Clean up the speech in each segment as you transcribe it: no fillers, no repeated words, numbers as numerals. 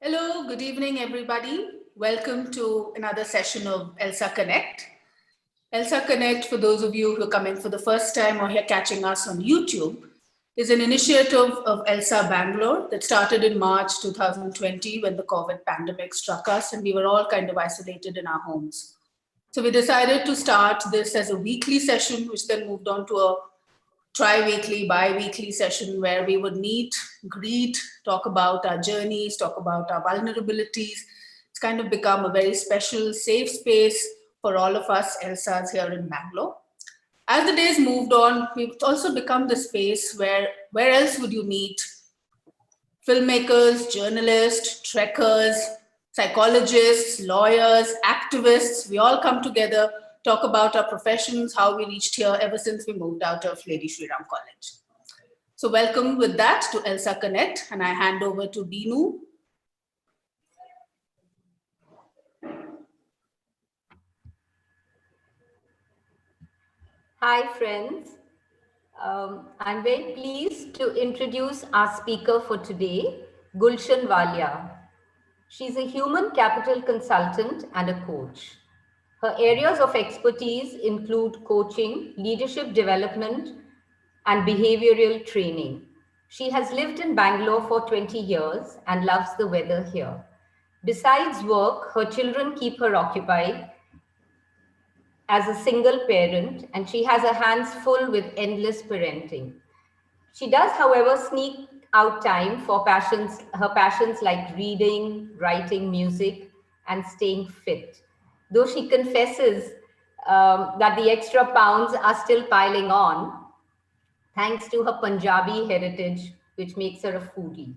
Hello, good evening, everybody. Welcome to another session of ELSAConnect. ELSAConnect, for those of you who are coming for the first time or here catching us on YouTube, is an initiative of ELSA Bangalore that started in March 2020 when the COVID pandemic struck us and we were all kind of isolated in our homes. So we decided to start this as a weekly session, which then moved on to a tri-weekly, bi-weekly session where we would meet, greet, talk about our journeys, talk about our vulnerabilities. It's kind of become a very special, safe space for all of us ELSAs here in Bangalore. As the days moved on, we've also become the space where else would you meet filmmakers, journalists, trekkers, psychologists, lawyers, activists. We all come together, talk about our professions, how we reached here ever since we moved out of Lady Shri Ram College. So welcome with that to ELSAConnect, and I hand over to Binu. Hi friends, I'm very pleased to introduce our speaker for today, Gulshan Walia. She's a human capital consultant and a coach. Her areas of expertise include coaching, leadership development, and behavioral training. She has lived in Bangalore for 20 years and loves the weather here. Besides work, her children keep her occupied as a single parent, and she has her hands full with endless parenting. She does, however, sneak out time for her passions like reading, writing, music, and staying fit. Though she confesses that the extra pounds are still piling on, thanks to her Punjabi heritage, which makes her a foodie.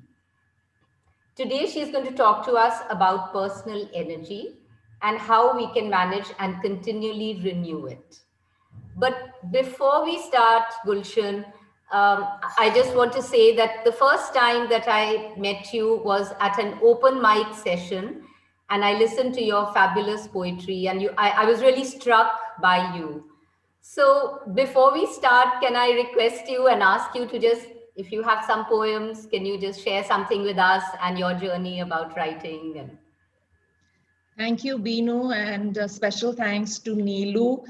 Today, she's going to talk to us about personal energy and how we can manage and continually renew it. But before we start, Gulshan, I just want to say that the first time that I met you was at an open mic session, and I listened to your fabulous poetry, and I was really struck by you. So before we start, can I request you and ask you to just, if you have some poems, can you just share something with us and your journey about writing? And thank you, Binu, and special thanks to Neelu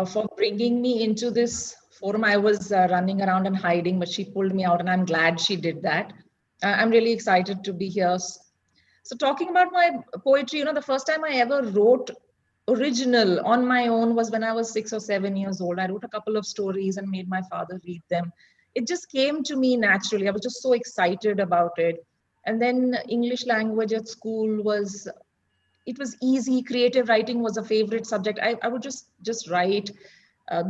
for bringing me into this forum. I was running around and hiding, but she pulled me out, and I'm glad she did that. I'm really excited to be here. So talking about my poetry, the first time I ever wrote original on my own was when I was 6 or 7 years old. I wrote a couple of stories and made my father read them. It just came to me naturally. I was just so excited about it. And then English language at school was easy. Creative writing was a favorite subject. I would just write,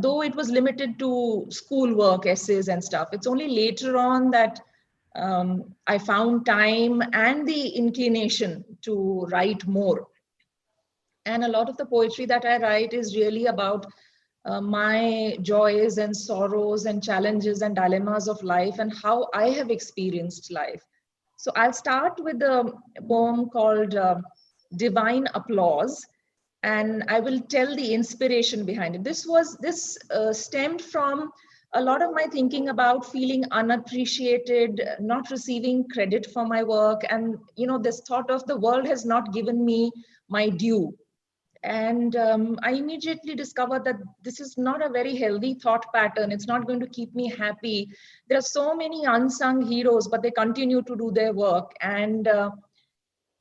though it was limited to schoolwork, essays and stuff. It's only later on that I found time and the inclination to write more. And a lot of the poetry that I write is really about my joys and sorrows and challenges and dilemmas of life and how I have experienced life. So I'll start with a poem called Divine Applause, and I will tell the inspiration behind it. This stemmed from a lot of my thinking about feeling unappreciated, not receiving credit for my work, and this thought of the world has not given me my due. And I immediately discovered that this is not a very healthy thought pattern. It's not going to keep me happy. There are so many unsung heroes, but they continue to do their work. And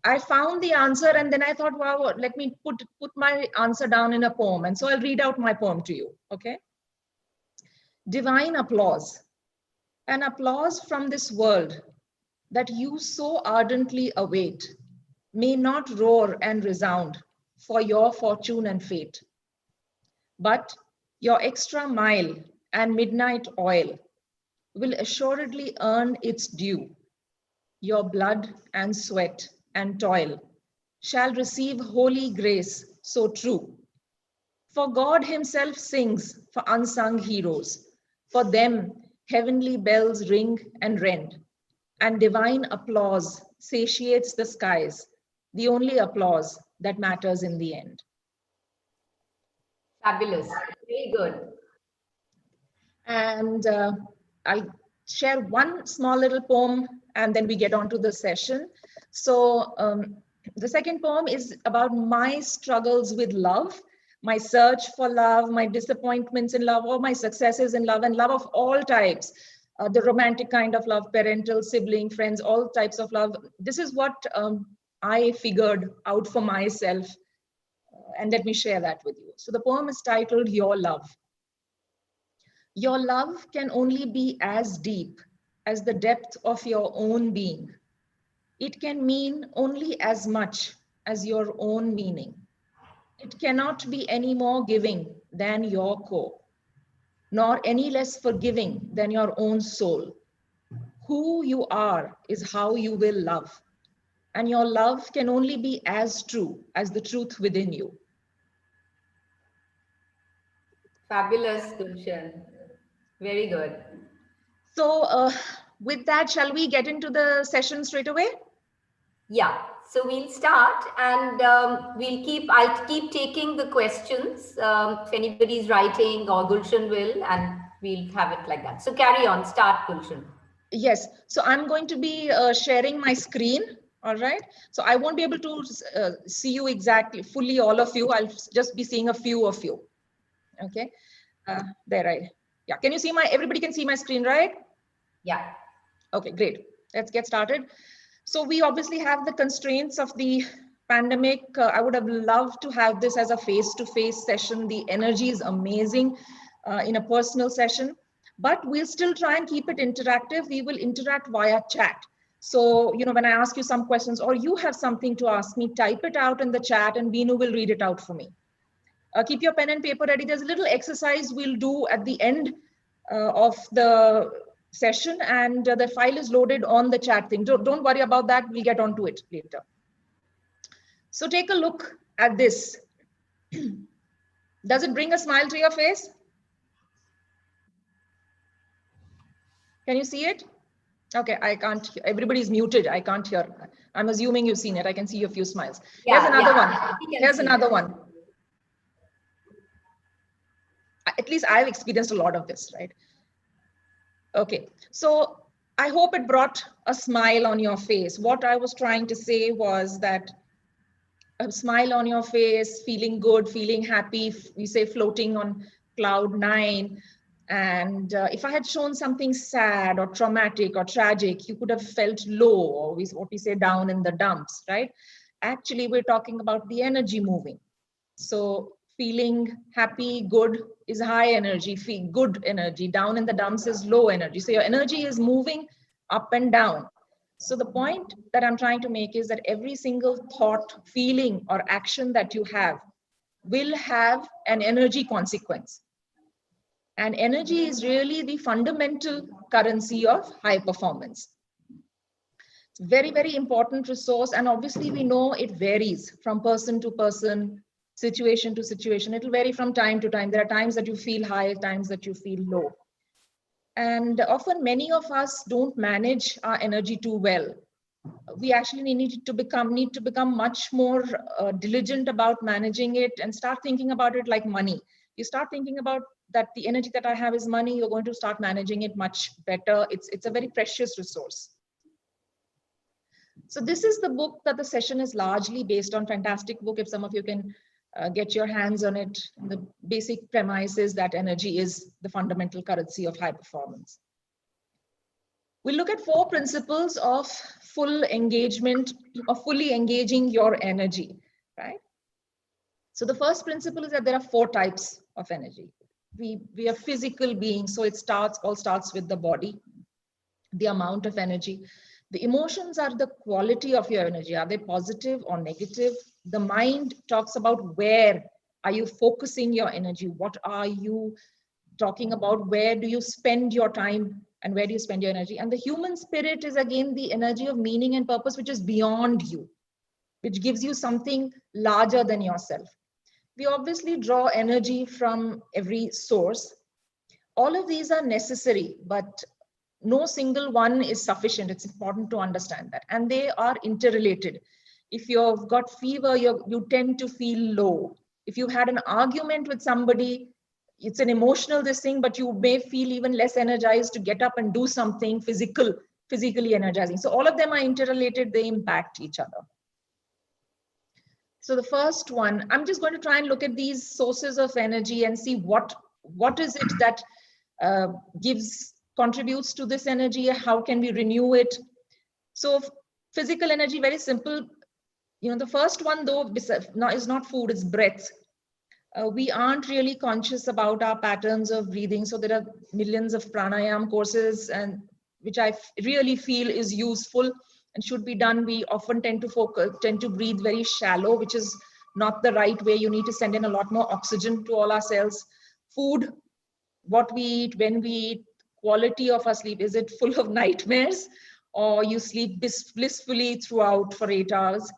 I found the answer, and then I thought, wow, let me put my answer down in a poem. And so I'll read out my poem to you, okay? Divine applause. An applause from this world that you so ardently await may not roar and resound for your fortune and fate, but your extra mile and midnight oil will assuredly earn its due. Your blood and sweat and toil shall receive holy grace so true. For God himself sings for unsung heroes. For them, heavenly bells ring and rend, and divine applause satiates the skies, the only applause that matters in the end. fabulous, very good. And I'll share one small little poem and then we get on to the session. So the second poem is about my struggles with love, my search for love, my disappointments in love, or my successes in love, and love of all types. The romantic kind of love, parental, sibling, friends, all types of love. This is what I figured out for myself. And let me share that with you. So the poem is titled Your Love. Your love can only be as deep as the depth of your own being. It can mean only as much as your own meaning. It cannot be any more giving than your core, nor any less forgiving than your own soul. Who you are is how you will love, and your love can only be as true as the truth within you. Fabulous, Gulshan. Very good. So with that, shall we get into the session straight away? Yeah, so we'll start and I'll keep taking the questions if anybody's writing or Gulshan will, and we'll have it like that. So carry on, start Gulshan. Yes, so I'm going to be sharing my screen, all right? So I won't be able to see you exactly, fully all of you. I'll just be seeing a few of you, okay? Yeah, can you see everybody can see my screen, right? Yeah. Okay, great. Let's get started. So we obviously have the constraints of the pandemic. I would have loved to have this as a face-to-face session. The energy is amazing in a personal session, but we'll still try and keep it interactive. We will interact via chat. So, when I ask you some questions or you have something to ask me, type it out in the chat and Binu will read it out for me. Keep your pen and paper ready. There's a little exercise we'll do at the end of the session, and the file is loaded on the chat thing. Don't worry about that. We'll get onto it later. So take a look at this. Does it bring a smile to your face? Can you see it? Okay, I can't. Everybody's muted. I can't hear. I'm assuming you've seen it. I can see a few smiles. Yeah, Here's another one. Here's another one. At least I've experienced a lot of this, right? Okay, so I hope it brought a smile on your face. What I was trying to say was that a smile on your face, feeling good, feeling happy, we say floating on cloud 9. And if I had shown something sad or traumatic or tragic, you could have felt low, or what we say down in the dumps, right? Actually, we're talking about the energy moving. So feeling happy, good is high energy, feel good energy. Down in the dumps is low energy. So your energy is moving up and down. So the point that I'm trying to make is that every single thought, feeling, or action that you have will have an energy consequence. And energy is really the fundamental currency of high performance. It's a very, very important resource. And obviously we know it varies from person to person, situation to situation. It'll vary from time to time. There are times that you feel high, times that you feel low. And often many of us don't manage our energy too well. We actually need to become much more diligent about managing it and start thinking about it like money. You start thinking about that the energy that I have is money, you're going to start managing it much better. It's a very precious resource. So this is the book that the session is largely based on. Fantastic book. If some of you can get your hands on it. The basic premise is that energy is the fundamental currency of high performance. We'll look at 4 principles of full engagement, of fully engaging your energy, right? So the first principle is that there are 4 types of energy. We are physical beings, so it all starts with the body, the amount of energy. The emotions are the quality of your energy. Are they positive or negative? The mind talks about where are you focusing your energy? What are you talking about? Where do you spend your time and where do you spend your energy? And the human spirit is again the energy of meaning and purpose, which is beyond you, which gives you something larger than yourself. We obviously draw energy from every source. All of these are necessary, but no single one is sufficient. It's important to understand that. And they are interrelated. If you've got fever, you tend to feel low. If you've had an argument with somebody, it's an emotional this thing, but you may feel even less energized to get up and do something physically energizing. So all of them are interrelated, they impact each other. So the first one, I'm just going to try and look at these sources of energy and see what is it that contributes to this energy, how can we renew it. So physical energy, very simple. The first one though is not food, it's breath. We aren't really conscious about our patterns of breathing. So there are millions of pranayam courses, and which I really feel is useful and should be done. We often tend to breathe very shallow, which is not the right way. You need to send in a lot more oxygen to all our cells. Food, what we eat, when we eat, quality of our sleep. Is it full of nightmares, or you sleep blissfully throughout for 8 hours?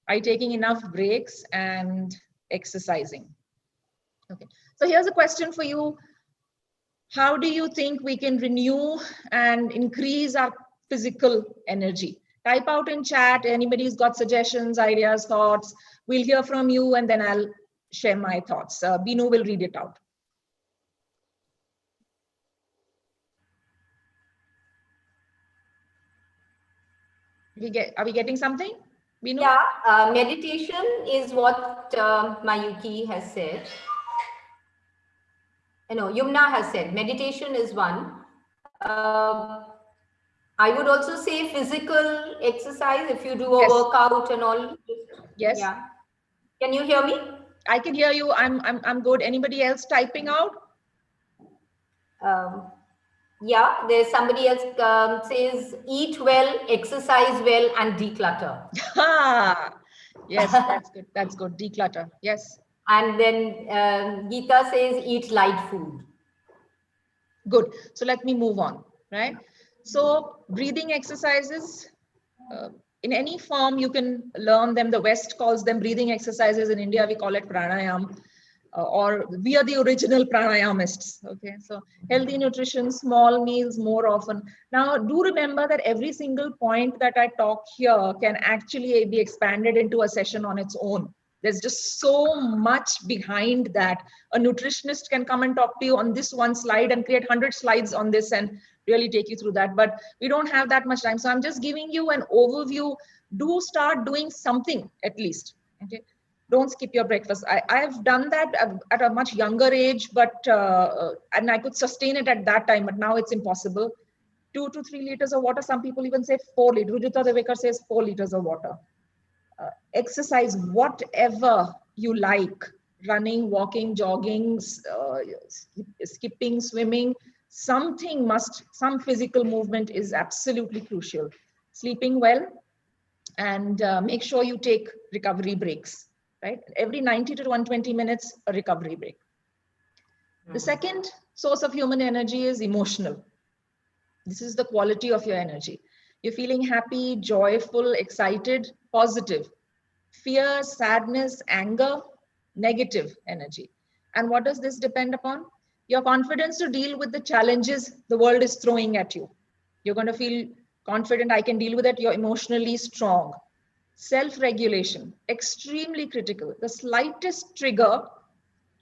Are you taking enough breaks and exercising? Okay, so here's a question for you. How do you think we can renew and increase our physical energy? Type out in chat, anybody's got suggestions, ideas, thoughts. We'll hear from you and then I'll share my thoughts. Binu will read it out. Are we getting something, Binu? Yeah, meditation is what Mayuki has said. No, Yumna has said meditation is one. I would also say physical exercise, if you do a workout and all. Yes. Yeah. Can you hear me? I can hear you. I'm good. Anybody else typing out? Yeah, there's somebody else says eat well, exercise well, and declutter. Yes, that's good. That's good. Declutter. Yes. And then Geeta says eat light food. Good. So let me move on, right? So breathing exercises, in any form you can learn them. The West calls them breathing exercises. In India, we call it pranayam. Or we are the original pranayamists. Okay, so healthy nutrition, small meals more often. Now, do remember that every single point that I talk here can actually be expanded into a session on its own. There's just so much behind that. A nutritionist can come and talk to you on this one slide and create 100 slides on this and really take you through that. But we don't have that much time. So I'm just giving you an overview. Do start doing something at least. Okay. Don't skip your breakfast. I've done that at a much younger age, but and I could sustain it at that time, but now it's impossible. 2 to 3 liters of water. Some people even say 4 liters. Rujita Devekar says 4 liters of water. Exercise, whatever you like, running, walking, jogging, skipping, swimming, some physical movement is absolutely crucial. Sleeping well, and make sure you take recovery breaks. Right? Every 90 to 120 minutes, a recovery break. The second source of human energy is emotional. This is the quality of your energy. You're feeling happy, joyful, excited, positive. Fear, sadness, anger, negative energy. And what does this depend upon? Your confidence to deal with the challenges the world is throwing at you. You're going to feel confident, I can deal with it. You're emotionally strong. Self-regulation, extremely critical. The slightest trigger,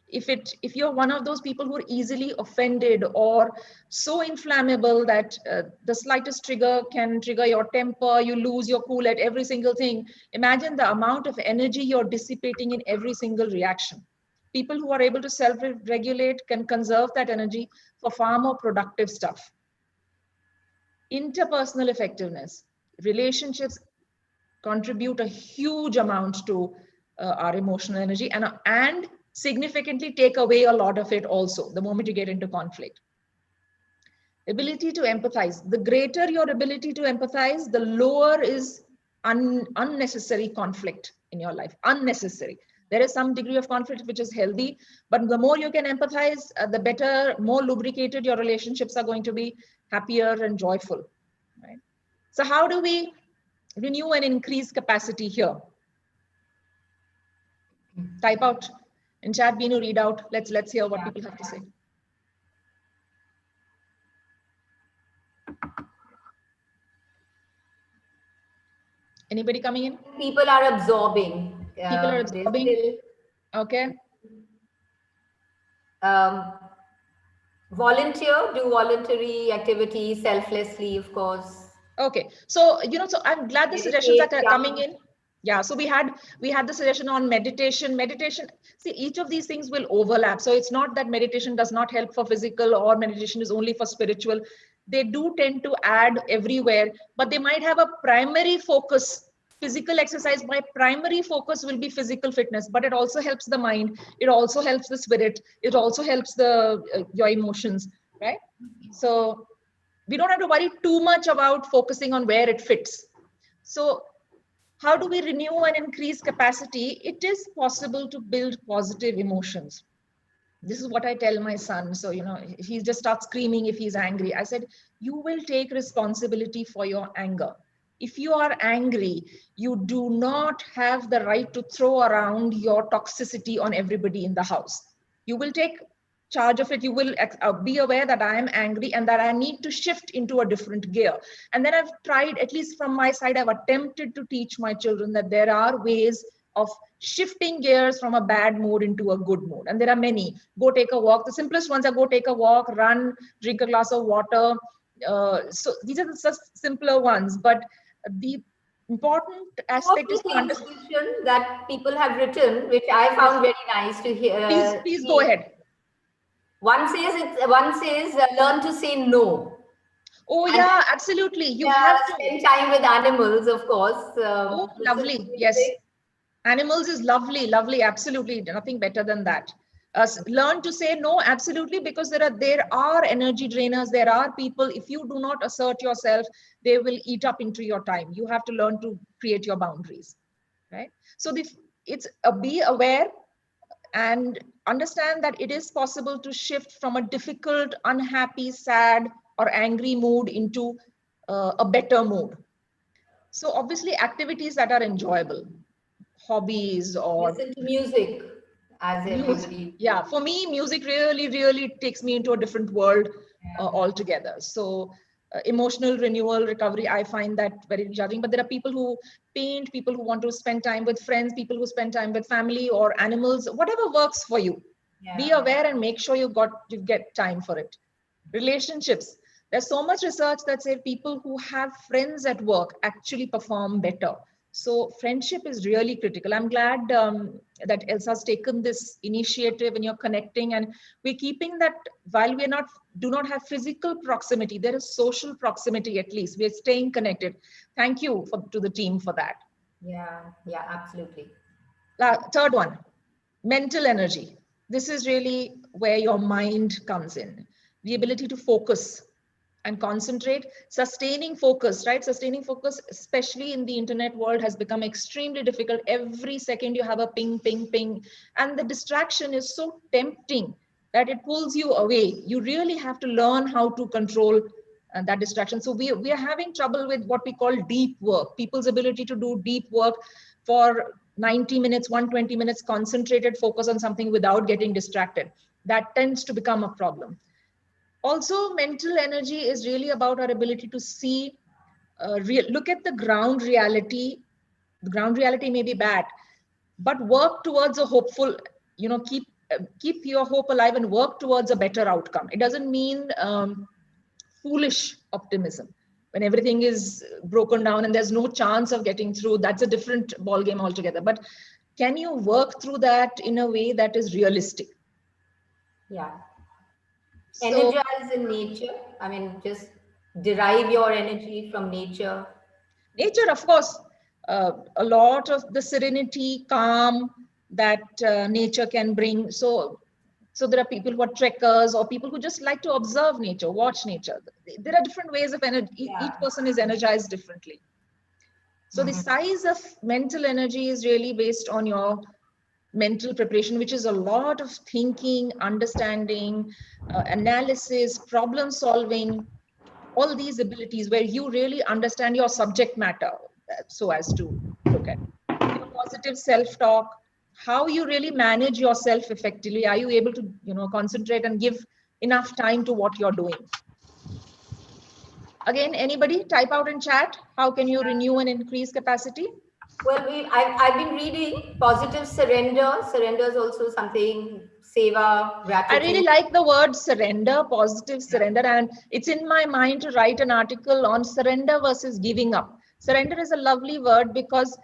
if you're one of those people who are easily offended or so inflammable that the slightest trigger can trigger your temper, you lose your cool at every single thing. Imagine the amount of energy you're dissipating in every single reaction. People who are able to self-regulate can conserve that energy for far more productive stuff. Interpersonal effectiveness, relationships contribute a huge amount to our emotional energy and significantly take away a lot of it also the moment you get into conflict. Ability to empathize. The greater your ability to empathize, the lower is unnecessary conflict in your life. Unnecessary. There is some degree of conflict which is healthy, but the more you can empathize, the better, more lubricated your relationships are going to be, happier and joyful. Right? So how do we renew and increase capacity here? Type out in chat, Binu, read out. Let's hear what people have to say. Anybody coming in? People are absorbing. People are absorbing. Okay. Volunteer, do voluntary activities selflessly, of course. Okay, so so I'm glad the suggestions are Meditate, coming jump. in. Yeah, so we had the suggestion on meditation. Meditation, see, each of these things will overlap. So it's not that meditation does not help for physical or meditation is only for spiritual. They do tend to add everywhere, but they might have a primary focus. Physical exercise, my primary focus will be physical fitness, but it also helps the mind. It also helps the spirit. It also helps the your emotions, right? So we don't have to worry too much about focusing on where it fits. So how do we renew and increase capacity? It is possible to build positive emotions. This is what I tell my son. So, he just starts screaming if he's angry. I said, you will take responsibility for your anger. If you are angry, you do not have the right to throw around your toxicity on everybody in the house. You will take charge of it. You will be aware that I am angry and that I need to shift into a different gear. And then I've tried, at least from my side, I've attempted to teach my children that there are ways of shifting gears from a bad mood into a good mood. And there are many. Go take a walk. The simplest ones are go take a walk, run, drink a glass of water. So these are the simpler ones. But the important Two of aspect the is to things, understand. Gulshan, that people have written, which I Yes, found very nice to hear. please go ahead. One says learn to say no, Oh and yeah, absolutely. You then have to. spend time with animals, of course. Oh, Listen to lovely. Yes. music. Animals is lovely, lovely. Absolutely. Nothing better than that. Learn to say no, absolutely, because there are energy drainers. There are people, if you do not assert yourself, they will eat up into your time. You have to learn to create your boundaries, right? So it's be aware and understand that it is possible to shift from a difficult, unhappy, sad, or angry mood into a better mood. So obviously activities that are enjoyable, hobbies or Listen to music, as music. everybody. Yeah, for me, music really, really takes me into a different world altogether. So emotional renewal, recovery, I find that very judging. But there are people who paint, people who want to spend time with friends, people who spend time with family or animals, whatever works for you. Be Yeah. aware and make sure you get time for it. Relationships. There's so much research that says people who have friends at work actually perform better. So friendship is really critical. I'm glad that Elsa's taken this initiative and you're connecting, and we're keeping that while do not have physical proximity, there is social proximity at least. We're staying connected. Thank you to the team for that. Yeah, absolutely. Third one, mental energy. This is really where your mind comes in. The ability to focus and concentrate, sustaining focus, right? Sustaining focus, especially in the internet world, has become extremely difficult. Every second you have a ping, ping, ping. And the distraction is so tempting that it pulls you away. You really have to learn how to control that distraction. So we are having trouble with what we call deep work, people's ability to do deep work for 90 minutes, 120 minutes, concentrated focus on something without getting distracted. That tends to become a problem. Also, mental energy is really about our ability to see, look at the ground reality. The ground reality may be bad, but work towards a hopeful, keep your hope alive and work towards a better outcome. It doesn't mean foolish optimism when everything is broken down and there's no chance of getting through. That's a different ball game altogether. But can you work through that in a way that is realistic? Yeah. So Energize in nature. I mean, just derive your energy from nature. nature, of course, a lot of the serenity, calm that nature can bring. So there are people who are trekkers or people who just like to observe nature, watch nature. There are different ways of energy. Yeah. Each person is energized differently. So the size of mental energy is really based on your mental preparation, which is a lot of thinking, understanding, analysis, problem solving, all these abilities where you really understand your subject matter so as to look at your positive self-talk, how you really manage yourself effectively. Are you able to concentrate and give enough time to what you're doing? Again, anybody type out in chat, how can you renew and increase capacity? Well, I've been reading positive surrender. Surrender is also something seva, gratitude. I really like the word surrender, positive surrender. And it's in my mind to write an article on surrender versus giving up. Surrender is a lovely word because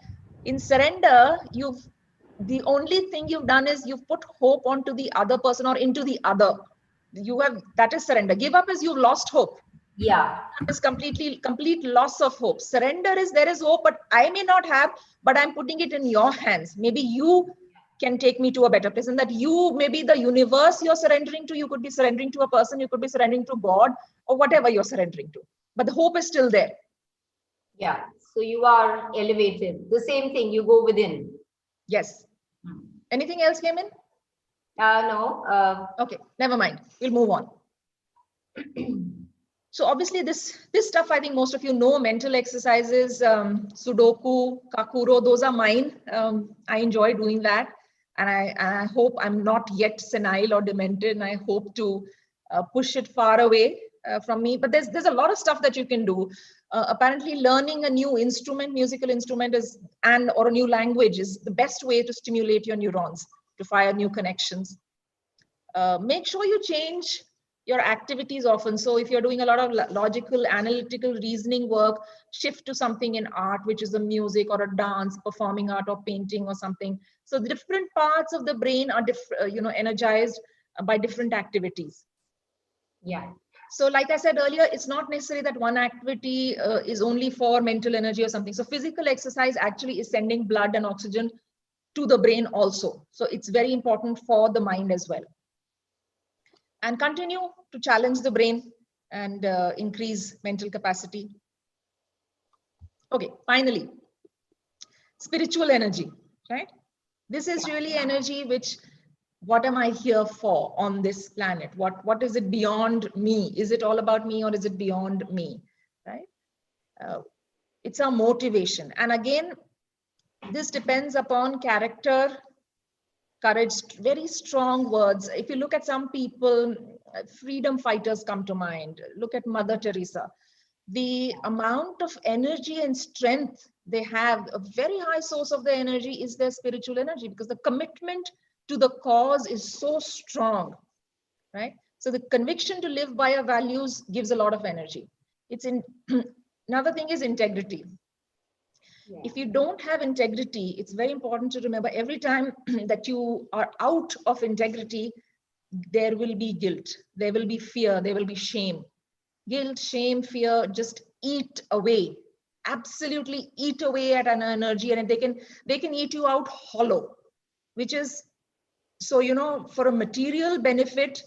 in surrender, the only thing you've done is you've put hope onto the other person or into the other. That is surrender. Give up is you've lost hope. Yeah. It's complete loss of hope. Surrender is there is hope, but I may not have, but I'm putting it in your hands. Maybe you can take me to a better place, and that you, maybe the universe you're surrendering to, you could be surrendering to a person, you could be surrendering to God or whatever you're surrendering to, but the hope is still there. Yeah. So you are elevated. The same thing, you go within. Yes. Anything else came in? No. Okay, never mind. We'll move on. So obviously this stuff, I think most of you know, mental exercises, Sudoku, Kakuro, those are mine. I enjoy doing that. And I hope I'm not yet senile or demented, and I hope to push it far away from me. But there's a lot of stuff that you can do. Apparently learning a new instrument, musical instrument or a new language is the best way to stimulate your neurons, to fire new connections. Make sure you change your activities often. So if you're doing a lot of logical, analytical, reasoning work, shift to something in art, which is a music or a dance, performing art or painting or something. So the different parts of the brain are energized by different activities. Yeah. So like I said earlier, it's not necessary that one activity is only for mental energy or something. So physical exercise actually is sending blood and oxygen to the brain also. So it's very important for the mind as well. And continue to challenge the brain and increase mental capacity. Okay, finally, spiritual energy, right? This is really energy which, what am I here for on this planet? What is it beyond me? Is it all about me or is it beyond me, right? It's our motivation. And again, this depends upon character, courage, very strong words. If you look at some people, freedom fighters come to mind. Look at Mother Teresa. The amount of energy and strength they have, a very high source of their energy is their spiritual energy, because the commitment to the cause is so strong, right? So the conviction to live by our values gives a lot of energy. Another thing is integrity. If you don't have integrity, it's very important to remember every time that you are out of integrity, there will be guilt, there will be fear, there will be shame. Guilt, shame, fear just eat away, absolutely eat away at an energy, and they can eat you out hollow, which is, so, for a material benefit,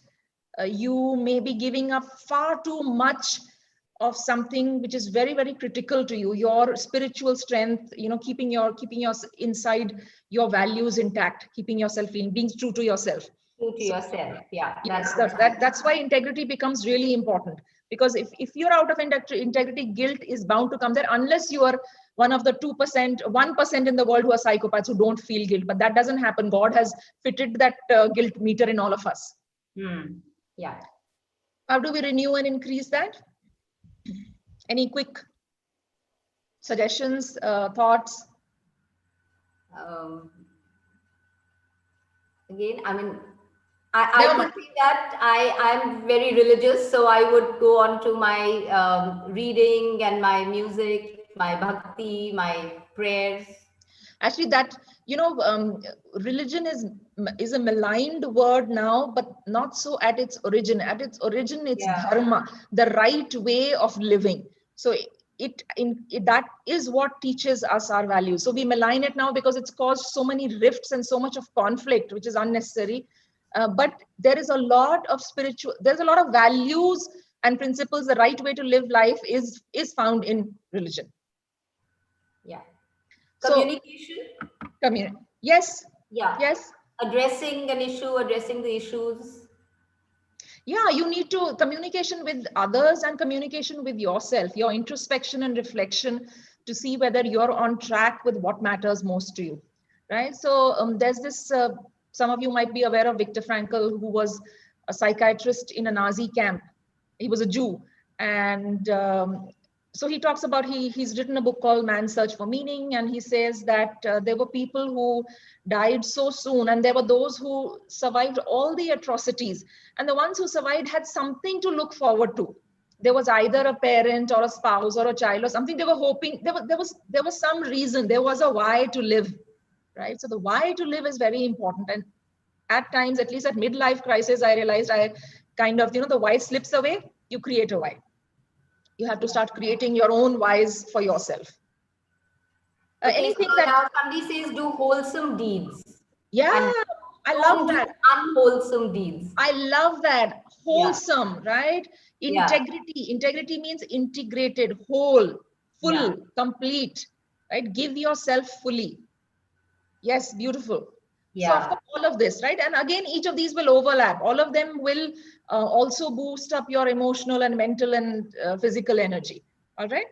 you may be giving up far too much of something which is very, very critical to you, your spiritual strength, keeping your inside your values intact, keeping yourself in, being true to yourself. True to yourself, yeah. Yes, that's why integrity becomes really important, because if you're out of integrity, guilt is bound to come there, unless you are one of the 2%, 1% in the world who are psychopaths who don't feel guilt. But that doesn't happen. God has fitted that guilt meter in all of us. Yeah. How do we renew and increase that? Any quick suggestions, thoughts? Again, I mean, I could say that I'm very religious, so I would go on to my reading and my music, my bhakti, my prayers. Actually, that, religion is a maligned word now, but not so at its origin. At its origin, it's dharma, the right way of living. So that is what teaches us our values. So we malign it now because it's caused so many rifts and so much of conflict, which is unnecessary. But there is a lot of there's a lot of values and principles. The right way to live life is found in religion. Yeah. Communication. Yes. Yeah. Yes. Addressing an issue, addressing the issues. Yeah, you need to communication with others and communication with yourself, your introspection and reflection to see whether you're on track with what matters most to you, right? So there's this, some of you might be aware of Viktor Frankl, who was a psychiatrist in a Nazi camp. He was a Jew, and So he talks about, he's written a book called Man's Search for Meaning, and he says that there were people who died so soon, and there were those who survived all the atrocities, and the ones who survived had something to look forward to. There was either a parent or a spouse or a child or something they were hoping. There was some reason. There was a why to live, right? So the why to live is very important. And at times, at least at midlife crisis, I realized I kind of, the why slips away. You create a why. You have to start creating your own whys for yourself. Okay, Anything so that now somebody says do wholesome deeds. Yeah, I love that. Unwholesome deeds. I love that. Wholesome, right? Integrity. Integrity means integrated, whole, full, complete, right? Give yourself fully. Yes, beautiful. So of course, all of this, right? And again, each of these will overlap. All of them will also boost up your emotional and mental and physical energy. All right.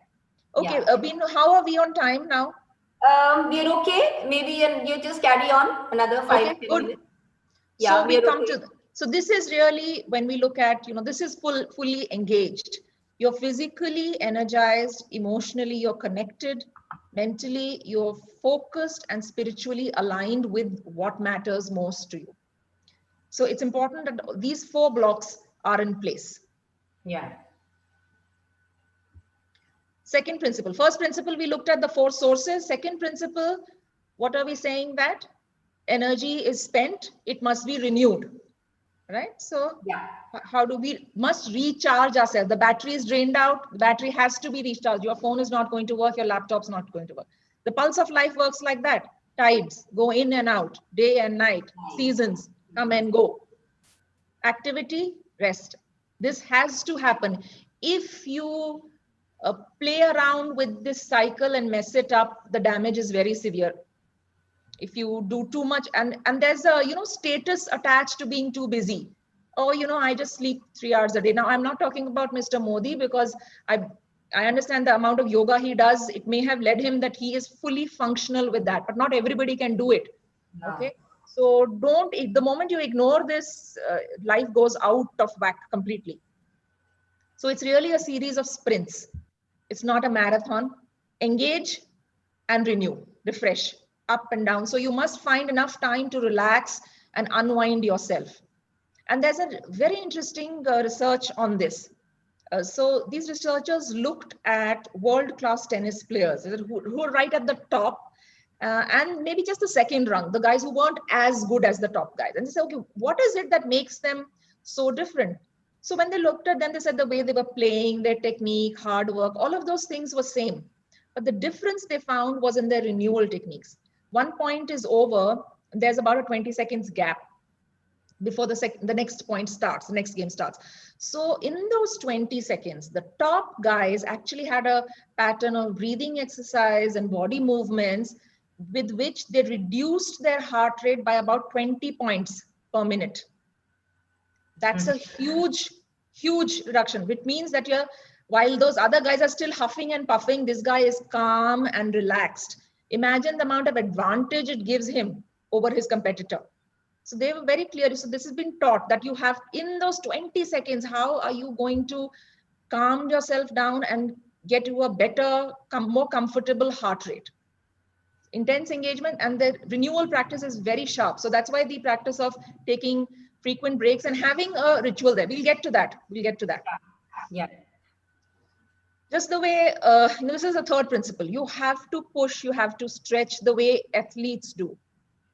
Okay, Binu, how are we on time now? We're okay. Maybe you just carry on another 5 10 minutes. Yeah, so we come to, so this is really when we look at, this is fully engaged. You're physically energized, emotionally, you're connected, mentally, you're focused and spiritually aligned with what matters most to you. So it's important that these 4 blocks are in place. Yeah. Second principle. First principle, we looked at the 4 sources. Second principle, what are we saying? That energy is spent, it must be renewed, right? So how do we must recharge ourselves? The battery is drained out, the battery has to be recharged. Your phone is not going to work, your laptop's not going to work. The pulse of life works like that. Tides go in and out, day and night, seasons come and go. Activity, rest. This has to happen. If you play around with this cycle and mess it up, the damage is very severe. If you do too much, and there's a status attached to being too busy. Oh, I just sleep 3 hours a day. Now, I'm not talking about Mr. Modi, because I understand the amount of yoga he does. It may have led him that he is fully functional with that, but not everybody can do it. Okay, so the moment you ignore this, life goes out of whack completely. So it's really a series of sprints. It's not a marathon. Engage and renew, refresh, up and down. So you must find enough time to relax and unwind yourself. And there's a very interesting research on this. So these researchers looked at world-class tennis players who are right at the top, and maybe just the second rung, the guys who weren't as good as the top guys. And they said, okay, what is it that makes them so different? So when they looked at them, they said the way they were playing, their technique, hard work, all of those things were same. But the difference they found was in their renewal techniques. 1 point is over, there's about a 20 seconds gap before the next point starts, the next game starts. So in those 20 seconds, the top guys actually had a pattern of breathing exercise and body movements with which they reduced their heart rate by about 20 points per minute. That's a huge, huge reduction, which means that while those other guys are still huffing and puffing, this guy is calm and relaxed. Imagine the amount of advantage it gives him over his competitor. So they were very clear. So this has been taught that you have in those 20 seconds, how are you going to calm yourself down and get to a better, more comfortable heart rate? Intense engagement, and the renewal practice is very sharp. So that's why the practice of taking frequent breaks and having a ritual there. We'll get to that. Yeah. Just the way, this is the third principle. You have to push, you have to stretch the way athletes do.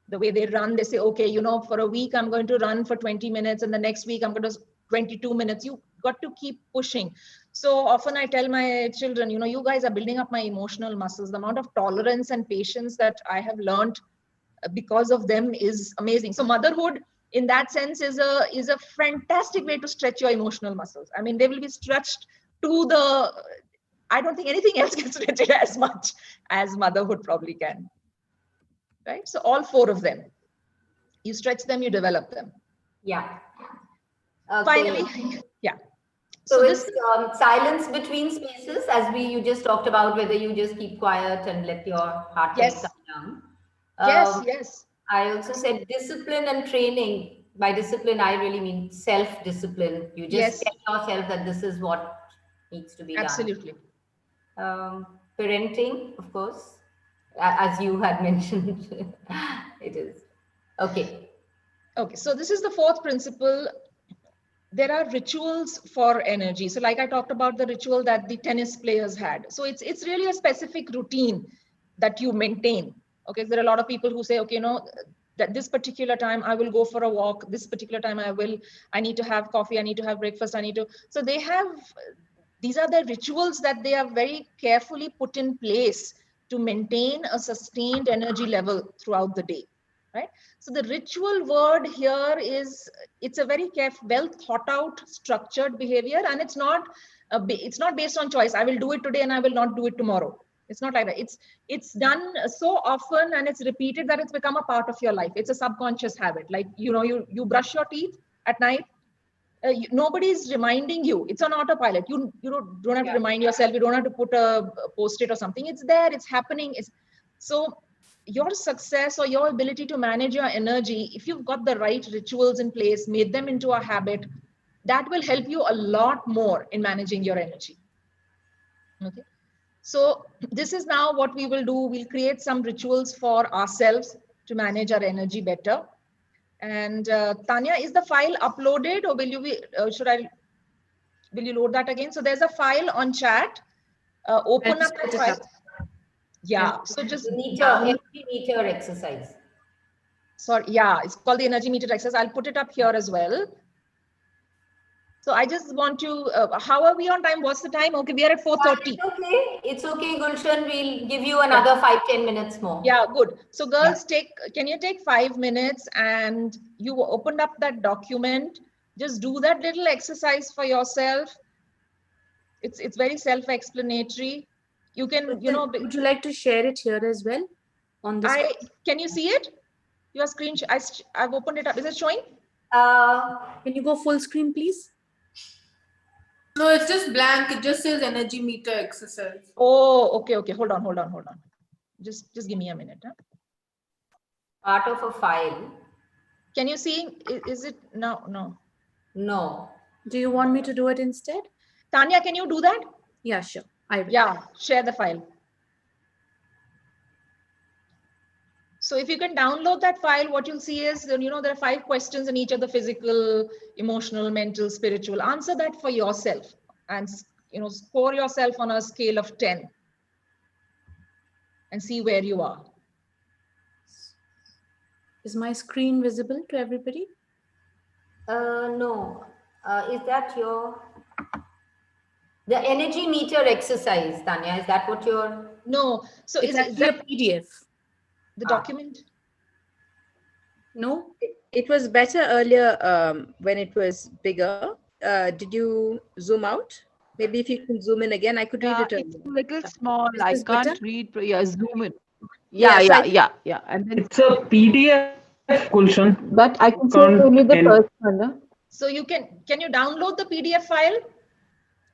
The way they run, they say, okay, for a week, I'm going to run for 20 minutes. And the next week, I'm going to 22 minutes. You got to keep pushing. So often I tell my children, you guys are building up my emotional muscles. The amount of tolerance and patience that I have learned because of them is amazing. So motherhood, in that sense, is a fantastic way to stretch your emotional muscles. I mean, they will be stretched to I don't think anything else can stretch it as much as motherhood probably can. Right? So all 4 of them, you stretch them, you develop them. Yeah. Finally, yeah. So it's silence between spaces, as you just talked about, whether you just keep quiet and let your heart rate come down. Yes. I also said discipline and training. By discipline, I really mean self-discipline. You just tell yourself that this is what needs to be done. Absolutely. Parenting, of course, as you had mentioned. It is. Okay. Okay, so this is the fourth principle. There are rituals for energy. So like I talked about the ritual that the tennis players had. So it's really a specific routine that you maintain. Okay, there are a lot of people who say, okay, that this particular time I will go for a walk. This particular time I need to have coffee. I need to have breakfast. So they have, these are the rituals that they are very carefully put in place to maintain a sustained energy level throughout the day, right? So the ritual word here is, it's a very careful, well thought out, structured behavior, and it's not based on choice. I will do it today and I will not do it tomorrow. It's not like that. It's done so often and it's repeated that it's become a part of your life. It's a subconscious habit. Like, you brush your teeth at night. Nobody's reminding you. It's on autopilot. You don't have to remind yourself. You don't have to put a post-it or something. It's there. It's happening. So your success or your ability to manage your energy, if you've got the right rituals in place, made them into a habit, that will help you a lot more in managing your energy. Okay. So this is now what we will do. We'll create some rituals for ourselves to manage our energy better. And Tanya, is the file uploaded, or will you load that again? So there's a file on chat. Open up that file. Yeah. So just Energy meter exercise. Sorry. Yeah, it's called the energy meter exercise. I'll put it up here as well. So I just want to, how are we on time? What's the time? Okay, we are at 4:30. It's okay, Gulshan. We'll give you another 5-10 minutes more. Yeah, good. So girls, can you take 5 minutes and you opened up that document, just do that little exercise for yourself. It's very self-explanatory. You can, Would you like to share it here as well on this? Can you see it? Your screen, I've opened it up. Is it showing? Can you go full screen, please? No, it's just blank. It just says energy meter exercise. Oh, okay. Hold on. Just give me a minute. Huh? Part of a file. Can you see? Is it? No. Do you want me to do it instead? Tanya, can you do that? Yeah, sure. I will. Yeah, share the file. So if you can download that file, what you'll see is, there are 5 questions in each of the physical, emotional, mental, spiritual. Answer that for yourself and, score yourself on a scale of 10 and see where you are. Is my screen visible to everybody? No. Is that the energy meter exercise, Tanya? Is that what you're? No. So it's actually a PDF. The document? No? It was better earlier when it was bigger. Did you zoom out? Maybe if you can zoom in again, I could read it. It's a little small. I can't better? read. Yeah, zoom in. Yeah. And then It's a PDF, Gulshan. but I can see only the first one. So can you download the PDF file?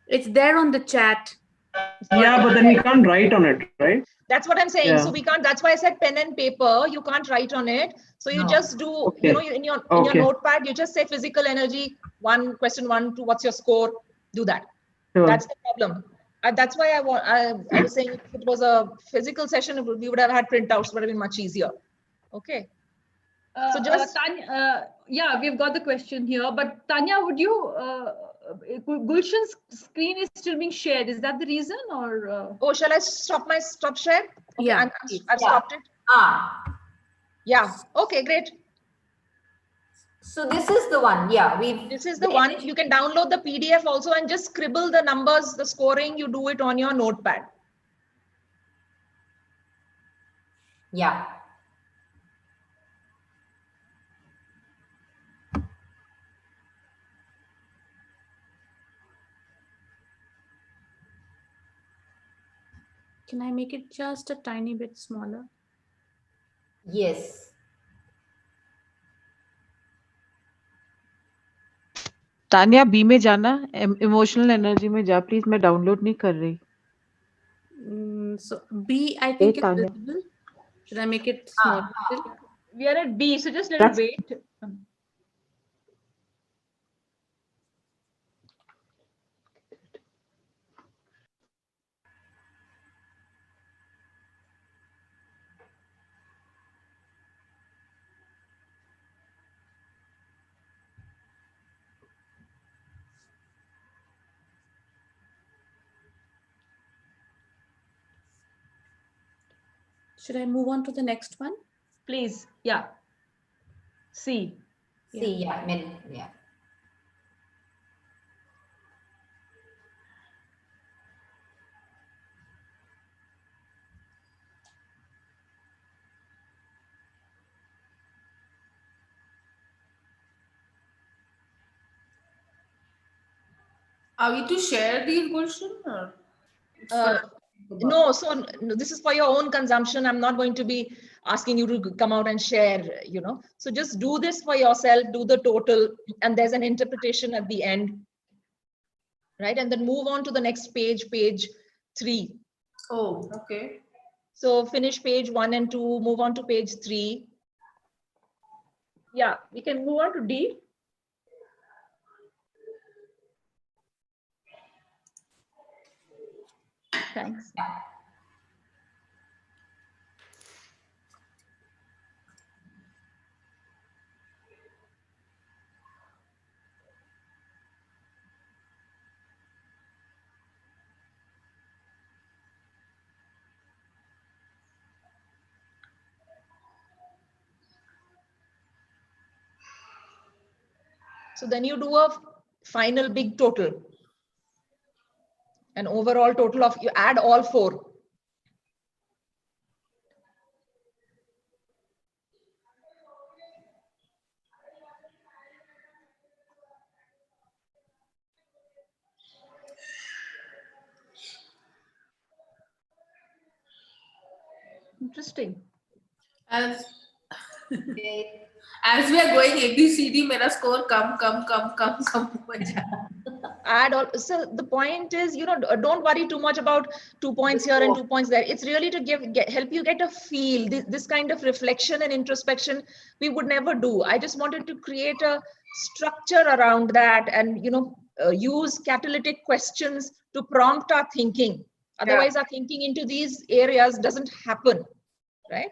It's there on the chat. Yeah, but then we can't write on it, right? That's what I'm saying. Yeah. So we can't, that's why I said pen and paper. You can't write on it. So you just do, in your notepad, you just say physical energy, question 1, 2, what's your score? Do that. Sure. That's the problem. That's why I was saying, if it was a physical session, we would have had printouts, would have been much easier. Okay. So just Tanya, yeah, we've got the question here. But Tanya, would you? Gulshan's screen is still being shared. Is that the reason, or? Oh, shall I stop share? Okay, Yeah, I've stopped it. Yeah. Okay, great. So this is the one. Yeah, This is the one. You can download the PDF also and just scribble the numbers, the scoring. You do it on your notepad. Yeah. Can I make it just a tiny bit smaller? Yes. तानिया बी में जाना emotional energy में जा please मैं download नहीं कर रही So B, I think it's visible. Should I make it smaller still? We are at B, so just let it wait. Should I move on to the next one? Please, yeah. C. C, yeah, yeah. Are we to share these, Gulshan? Or no, so this is for your own consumption. I'm not going to be asking you to come out and share, you know. So just do this for yourself, do the total, and there's an interpretation at the end, right? And then move on to the next page, page 3. Oh, okay. So finish page 1 and 2, move on to page 3. Yeah, we can move on to D. Thanks. So then you do a final big total. An overall total of, you add all 4. Interesting. As we are going ABCD, मेरा score come. Add all. So the point is, you know, don't worry too much about 2 points here and 2 points there. It's really to help you get a feel. This kind of reflection and introspection we would never do. I just wanted to create a structure around that, and you know, use catalytic questions to prompt our thinking. Otherwise, our thinking into these areas doesn't happen, right?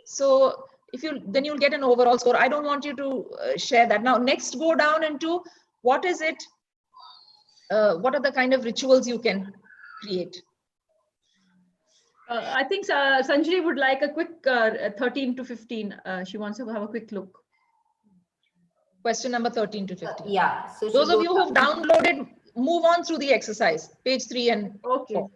So if you, then you'll get an overall score. I don't want you to share that. Now, next go down into what is it? What are the kind of rituals you can create? I think Sanjay would like a quick 13 to 15. She wants to have a quick look. Question number 13 to 15. Yeah. So those of you who've downloaded, move on through the exercise, page 3 and 4.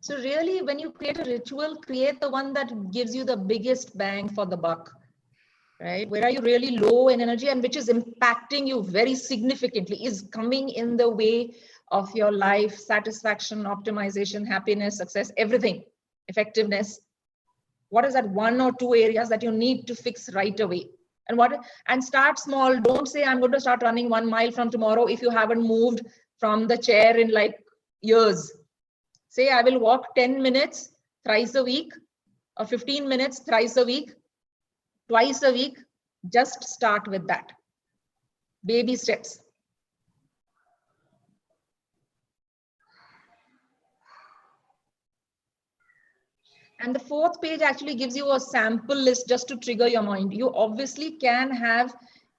So really, when you create a ritual, create the one that gives you the biggest bang for the buck, right? Where are you really low in energy and which is impacting you very significantly, is coming in the way of your life, satisfaction, optimization, happiness, success, everything, effectiveness. What is that 1 or 2 areas that you need to fix right away? And start small. Don't say, I'm going to start running 1 mile from tomorrow if you haven't moved from the chair in like years. Say, I will walk 10 minutes thrice a week, or 15 minutes thrice a week, twice a week. Just start with that. Baby steps. And the 4th page actually gives you a sample list just to trigger your mind. You obviously can have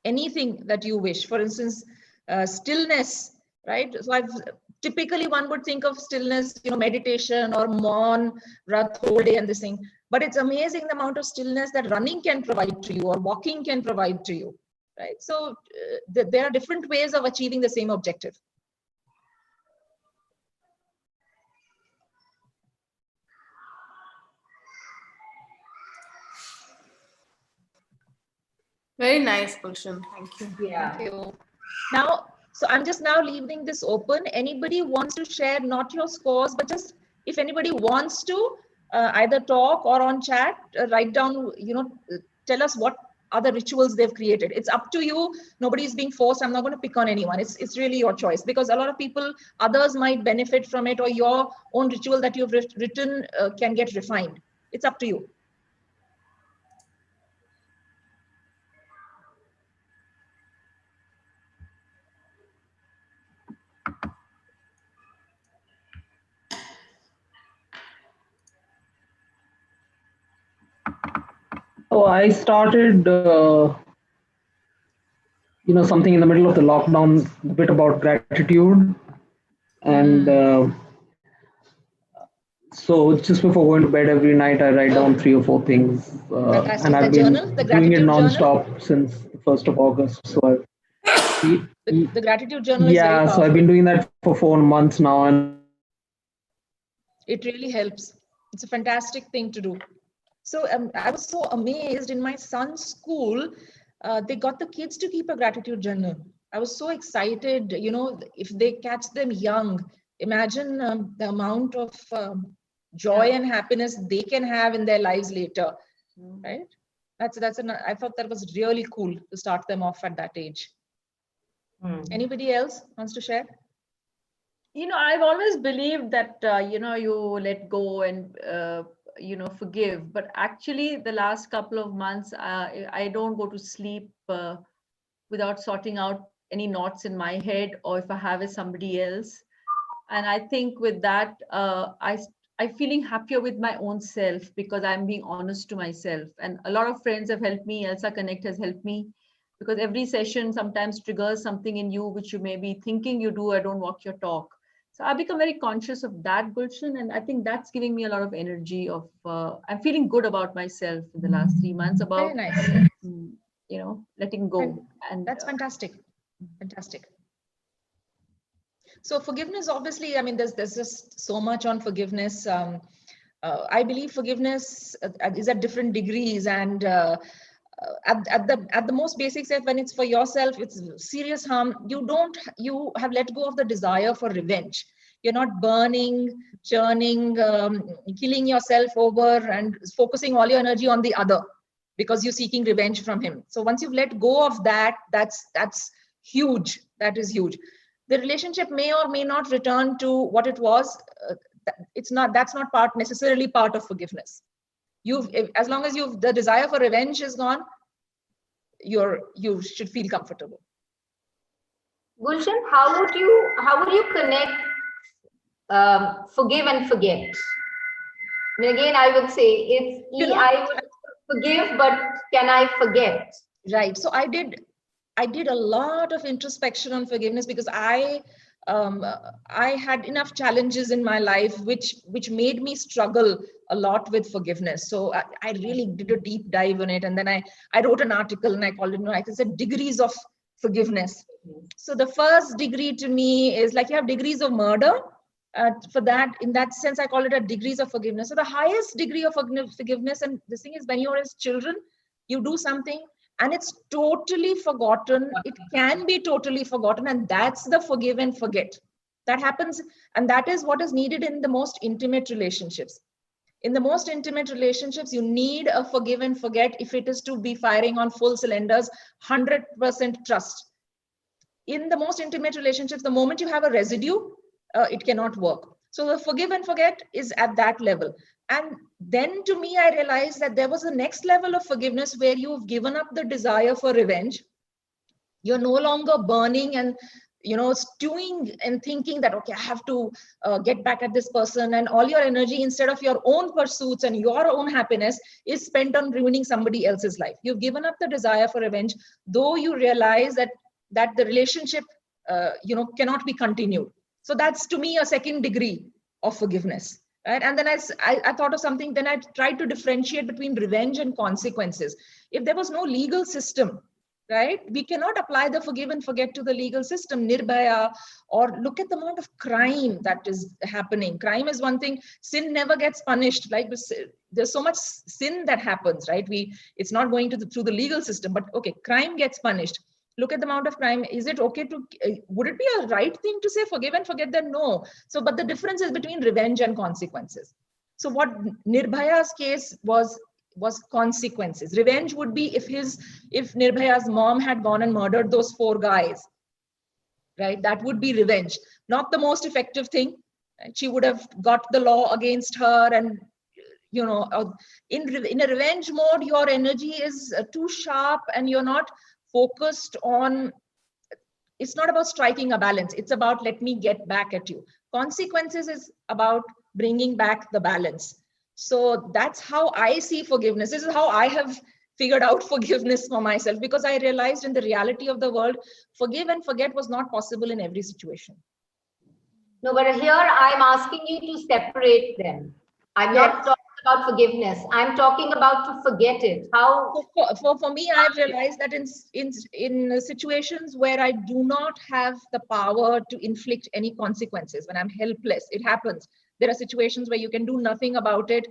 anything that you wish. For instance, stillness, right? So typically one would think of stillness, you know, meditation or maun, Rat whole day and this thing. But it's amazing the amount of stillness that running can provide to you or walking can provide to you, right? So there are different ways of achieving the same objective. Very nice, Gulshan. Thank you. Yeah. Thank you. Now, so I'm just now leaving this open. Anybody wants to share, not your scores, but just if anybody wants to either talk or on chat, write down, you know, tell us what other rituals they've created. It's up to you. Nobody is being forced. I'm not going to pick on anyone. It's really your choice, because a lot of people, others might benefit from it, or your own ritual that you've written can get refined. It's up to you. So I started, something in the middle of the lockdown, a bit about gratitude. And so just before going to bed every night, I write down 3 or 4 things. And I've been doing it non-stop since the 1st of August. So the gratitude journal is very yeah, powerful. so I've been doing that for 4 months now. And it really helps. It's a fantastic thing to do. So I was so amazed in my son's school. They got the kids to keep a gratitude journal. I was so excited. If they catch them young, imagine the amount of joy and happiness they can have in their lives later, right? I thought that was really cool to start them off at that age. Anybody else wants to share? I've always believed that, you let go and, forgive. But actually, the last couple of months, I don't go to sleep without sorting out any knots in my head, or if I have with somebody else. And I think with that, I'm feeling happier with my own self, because I'm being honest to myself. And a lot of friends have helped me. ELSAConnect has helped me, because every session sometimes triggers something in you which you may be thinking you do or don't walk your talk. So I become very conscious of that, Gulshan, and I think that's giving me a lot of energy. I'm feeling good about myself in the last 3 months, about very nice. letting go. And that's fantastic. Fantastic. So forgiveness, obviously, I mean, there's just so much on forgiveness. I believe forgiveness is at different degrees, and at the most basic sense, when it's for yourself, it's serious harm. You have let go of the desire for revenge. You're not burning, churning, killing yourself over and focusing all your energy on the other because you're seeking revenge from him. So once you've let go of that, that's huge. That is huge. The relationship may or may not return to what it was. That's not necessarily part of forgiveness. As long as the desire for revenge is gone, you should feel comfortable. Gulshan, how would you connect forgive and forget? I mean, again, I would say I would forgive, but can I forget? Right. So I did a lot of introspection on forgiveness, because I had enough challenges in my life which made me struggle a lot with forgiveness. So I really did a deep dive on it, and then I wrote an article and I called it, I said, degrees of forgiveness. So the first degree to me is like you have degrees of murder. For that, in that sense, I call it a degrees of forgiveness. So the highest degree of forgiveness, and this thing is when you're as children, you do something and it's totally forgotten. It can be totally forgotten, and that's the forgive and forget. That happens, and that is what is needed in the most intimate relationships. In the most intimate relationships, you need a forgive and forget if it is to be firing on full cylinders, 100% trust. In the most intimate relationships, the moment you have a residue, it cannot work. So the forgive and forget is at that level. And then to me, I realized that there was a next level of forgiveness where you've given up the desire for revenge. You're no longer burning and stewing and thinking that, okay, I have to get back at this person, and all your energy, instead of your own pursuits and your own happiness, is spent on ruining somebody else's life. You've given up the desire for revenge, though you realize that the relationship cannot be continued. So that's, to me, a second degree of forgiveness. Right? And then I thought of something, then I tried to differentiate between revenge and consequences. If there was no legal system, right, we cannot apply the forgive and forget to the legal system, Nirbhaya, or look at the amount of crime that is happening. Crime is one thing, sin never gets punished. Like, there's so much sin that happens, right? It's not going through the legal system, but okay, crime gets punished. Look at the amount of crime. Is it okay would it be a right thing to say forgive and forget? Then no. So, but the difference is between revenge and consequences. So what Nirbhaya's case was, was consequences. Revenge would be if Nirbhaya's mom had gone and murdered those 4 guys, right? That would be revenge. Not the most effective thing. She would have got the law against her, and you know, in a revenge mode, your energy is too sharp and you're not focused on, it's not about striking a balance. It's about, let me get back at you. Consequences is about bringing back the balance. So that's how I see forgiveness. This is how I have figured out forgiveness for myself, because I realized in the reality of the world, forgive and forget was not possible in every situation. No, but here I'm asking you to separate them. I'm not talking about forgiveness. I'm talking about to forget it. How? For me, I've realized that in situations where I do not have the power to inflict any consequences, when I'm helpless, it happens. There are situations where you can do nothing about it.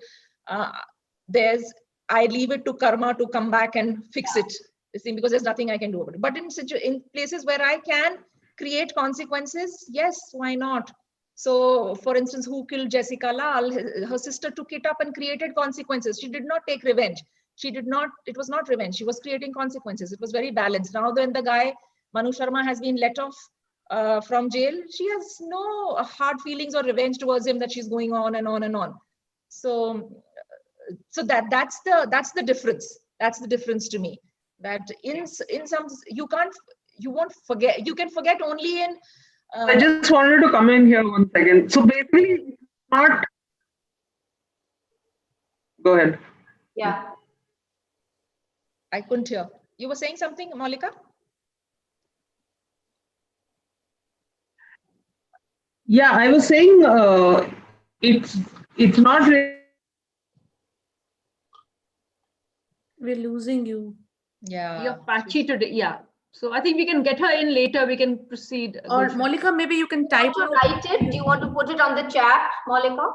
I leave it to karma to come back and fix it, because there's nothing I can do about it. But in places where I can create consequences, yes, why not? So, for instance, who killed Jessica Lal? Her sister took it up and created consequences. She did not take revenge. It was not revenge. She was creating consequences. It was very balanced. Now, when the guy, Manu Sharma, has been let off from jail, she has no hard feelings or revenge towards him that she's going on and on and on. So that's the difference. That's the difference to me. That in some, you won't forget. You can forget only in. I just wanted to come in here 1 second. So basically, not. Go ahead. Yeah. I couldn't hear. You were saying something, Malika? Yeah, I was saying it's not really. We're losing you. Yeah. You're patchy today. Yeah. So I think we can get her in later. We can proceed. Or Malika, maybe you can type out. Write it. Do you want to put it on the chat, Malika?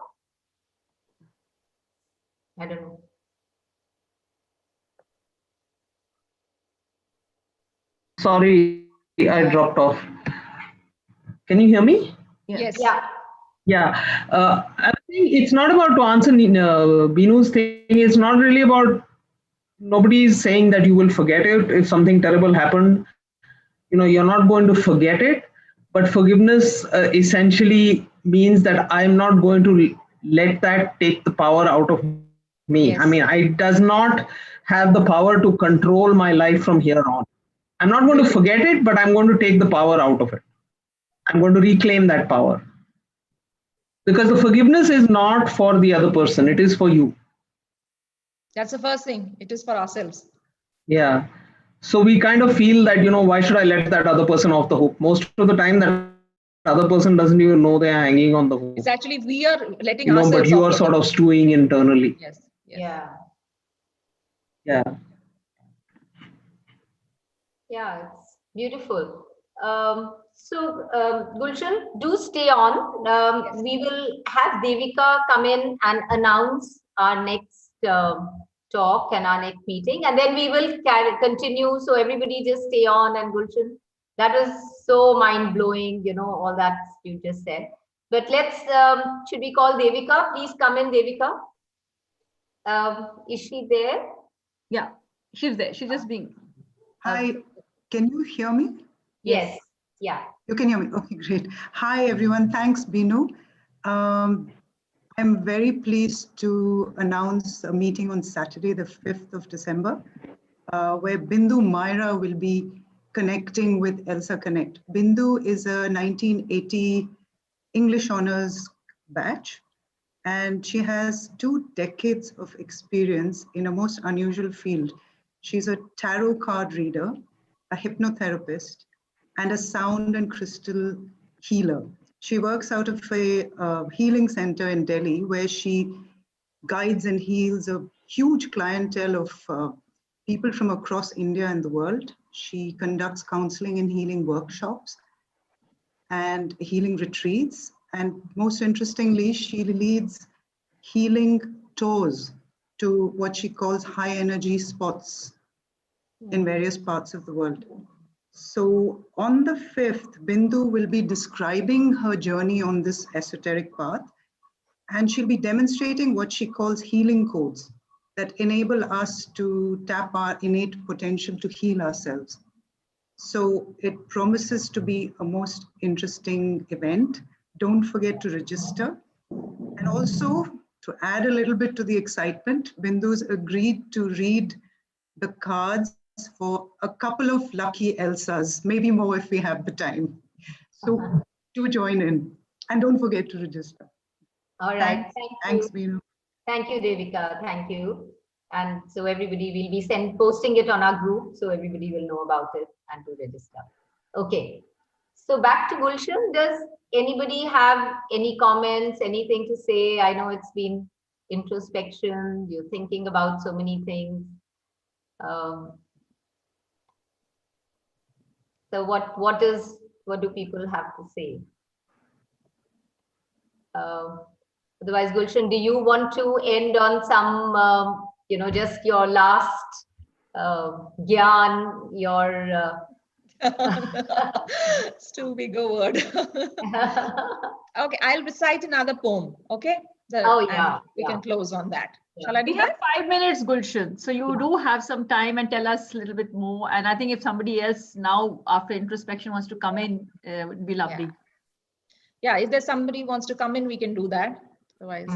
I don't know. Sorry, I dropped off. Can you hear me? Yes. Yeah. Yeah. I think it's not about, to answer Binu's thing. It's not really about, nobody is saying that you will forget it if something terrible happened. You're not going to forget it, but forgiveness essentially means that I'm not going to let that take the power out of me. Yes. I mean, it does not have the power to control my life from here on. I'm not going to forget it, but I'm going to take the power out of it. I'm going to reclaim that power. Because the forgiveness is not for the other person, it is for you. That's the first thing. It is for ourselves. Yeah. So we kind of feel that, why should I let that other person off the hook? Most of the time, that other person doesn't even know they are hanging on the hook. It's actually, we are letting ourselves but you off are the sort hook. of stewing internally. Yes. Yeah. Yeah, it's beautiful. Gulshan, do stay on. Yes. We will have Devika come in and announce our next talk and our next meeting, and then we will continue. So everybody just stay on. And Gulshan, that was so mind-blowing, all that you just said. But let's, should we call Devika? Please come in, Devika. Is she there? Yeah, she's there. She's just being. Hi, can you hear me? Yes. Yeah. You can hear me. Okay, great. Hi, everyone. Thanks, Binu. I'm very pleased to announce a meeting on Saturday, the 5th of December, where Bindu Myra will be connecting with ELSAConnect. Bindu is a 1980 English honors batch, and she has 2 decades of experience in a most unusual field. She's a tarot card reader, a hypnotherapist, and a sound and crystal healer. She works out of a healing center in Delhi, where she guides and heals a huge clientele of people from across India and the world. She conducts counseling and healing workshops and healing retreats. And most interestingly, she leads healing tours to what she calls high energy spots in various parts of the world. So on the 5th, Bindu will be describing her journey on this esoteric path, and she'll be demonstrating what she calls healing codes. that enable us to tap our innate potential to heal ourselves. So it promises to be a most interesting event. Don't forget to register. And also, to add a little bit to the excitement, Bindu's agreed to read the cards for a couple of lucky Elsas, maybe more if we have the time. So do join in. And don't forget to register. All right. Thanks, Binu. Thank you, Devika. Thank you. And so everybody will be posting it on our group, so everybody will know about it and to register. Okay. So back to Gulshan. Does anybody have any comments, anything to say? I know it's been introspection. You're thinking about so many things. So what do people have to say? Otherwise, Gulshan, do you want to end on some, just your last gyan, your... It's too big a word. Okay, I'll recite another poem, okay? We can close on that. Yeah. Shall I do we that? have 5 minutes, Gulshan. So you do have some time and tell us a little bit more. And I think if somebody else now, after introspection, wants to come in, it would be lovely. Yeah, if there's somebody who wants to come in, we can do that. Otherwise,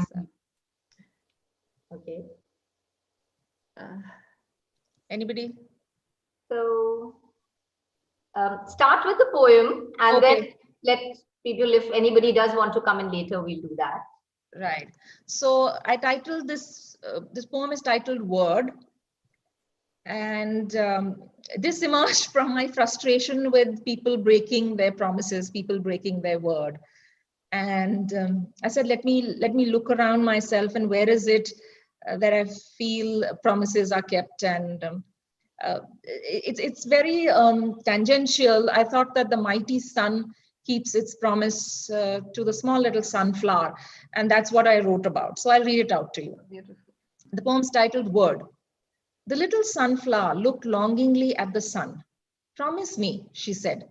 okay. Anybody? So start with the poem, and then let people, if anybody does want to come in later, we'll do that. Right. So I titled this. This poem is titled "Word," and this emerged from my frustration with people breaking their promises, people breaking their word. And I said, let me look around myself, and where is it that I feel promises are kept? And it's very tangential. I thought that the mighty sun keeps its promise to the small little sunflower, and that's what I wrote about. So I'll read it out to you. Beautiful. The poem's titled "Word." The little sunflower looked longingly at the sun. "Promise me," she said,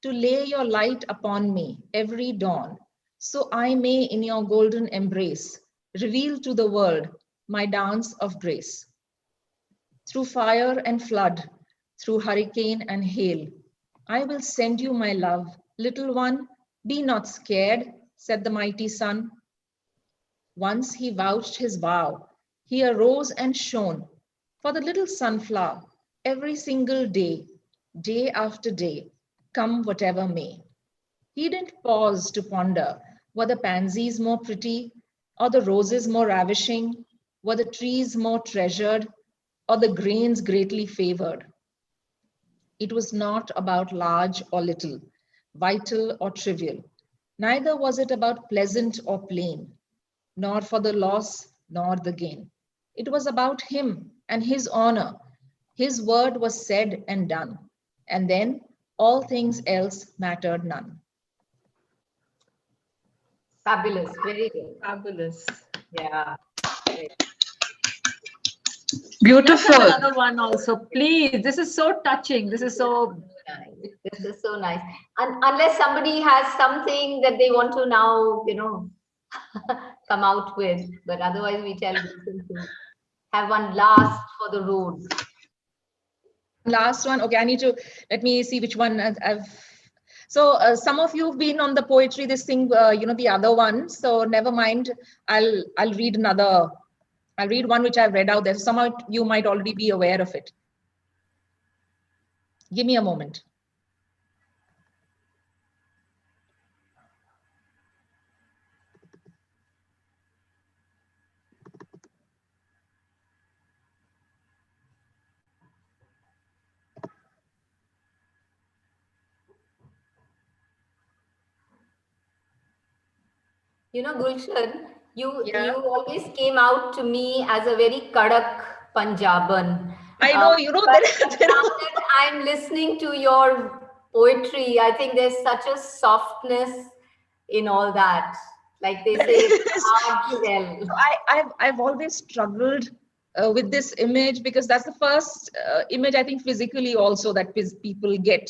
"to lay your light upon me every dawn, so I may in your golden embrace reveal to the world my dance of grace. Through fire and flood, through hurricane and hail, I will send you my love. Little one, be not scared," said the mighty sun. Once he vouched his vow. He arose and shone for the little sunflower every single day, day after day, come whatever may. He didn't pause to ponder, were the pansies more pretty, or the roses more ravishing, were the trees more treasured, or the grains greatly favored. It was not about large or little, vital or trivial. Neither was it about pleasant or plain, nor for the loss nor the gain. It was about him and his honor. His word was said and done, and then all things else mattered none. Fabulous, very good. Fabulous. Yeah. Beautiful. Another one also, please. This is so touching. This is so nice. This is so nice. And unless somebody has something that they want to now, come out with, but otherwise we tell Gulshan to have one last for the road. Last one. Okay, I need to, let me see which one I've. So some of you have been on the poetry, this thing, the other one. So never mind. I'll read another. I'll read one which I've read out there. Some of you might already be aware of it. Give me a moment. Gulshan, you always came out to me as a very kadak Punjaban. I know, but now that I'm listening to your poetry, I think there's such a softness in all that. Like they say, it's hard shell. I've always struggled with this image because that's the first image, I think, physically also that people get,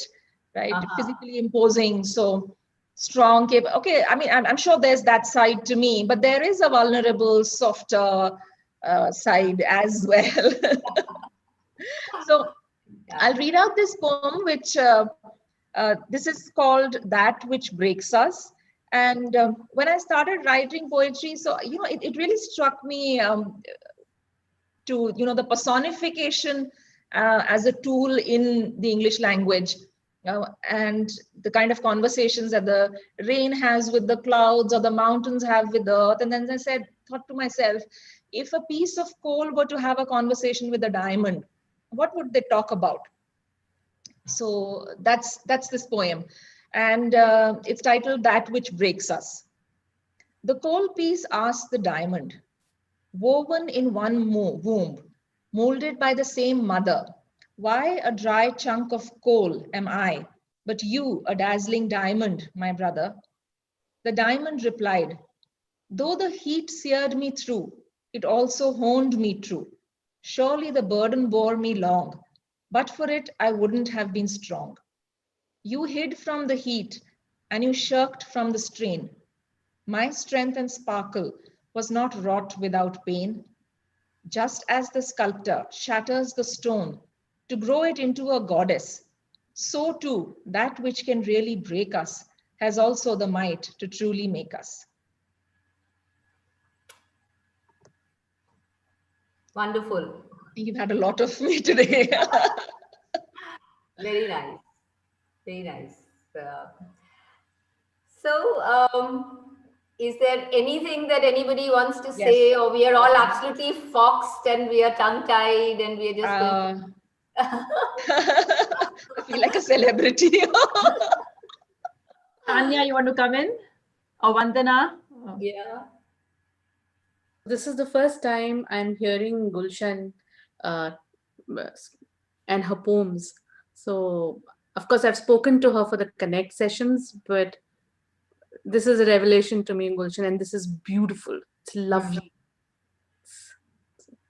right? Physically imposing. So strong, capable. Okay, I mean, I'm sure there's that side to me, but there is a vulnerable, softer, side as well. So I'll read out this poem, which this is called That Which Breaks Us. And when I started writing poetry, so, it really struck me to, the personification as a tool in the English language. And the kind of conversations that the rain has with the clouds or the mountains have with the earth. And then I thought to myself, if a piece of coal were to have a conversation with a diamond, what would they talk about? So that's this poem. And it's titled That Which Breaks Us. The coal piece asks the diamond, woven in one womb, molded by the same mother, why a dry chunk of coal am I, but you a dazzling diamond, my brother? The diamond replied, though the heat seared me through, it also honed me true. Surely the burden bore me long, but for it I wouldn't have been strong. You hid from the heat and you shirked from the strain. My strength and sparkle was not wrought without pain. Just as the sculptor shatters the stone to grow it into a goddess, so too that which can really break us has also the might to truly make us. Wonderful. You've had a lot of me today. Very nice. Very nice. So, is there anything that anybody wants to say, or we are all absolutely foxed and we are tongue-tied and we are just going I feel like a celebrity. Tanya, you want to come in? Or Vandana? Yeah. This is the first time I'm hearing Gulshan and her poems. So, of course, I've spoken to her for the Connect sessions, but this is a revelation to me, Gulshan, and this is beautiful. It's lovely.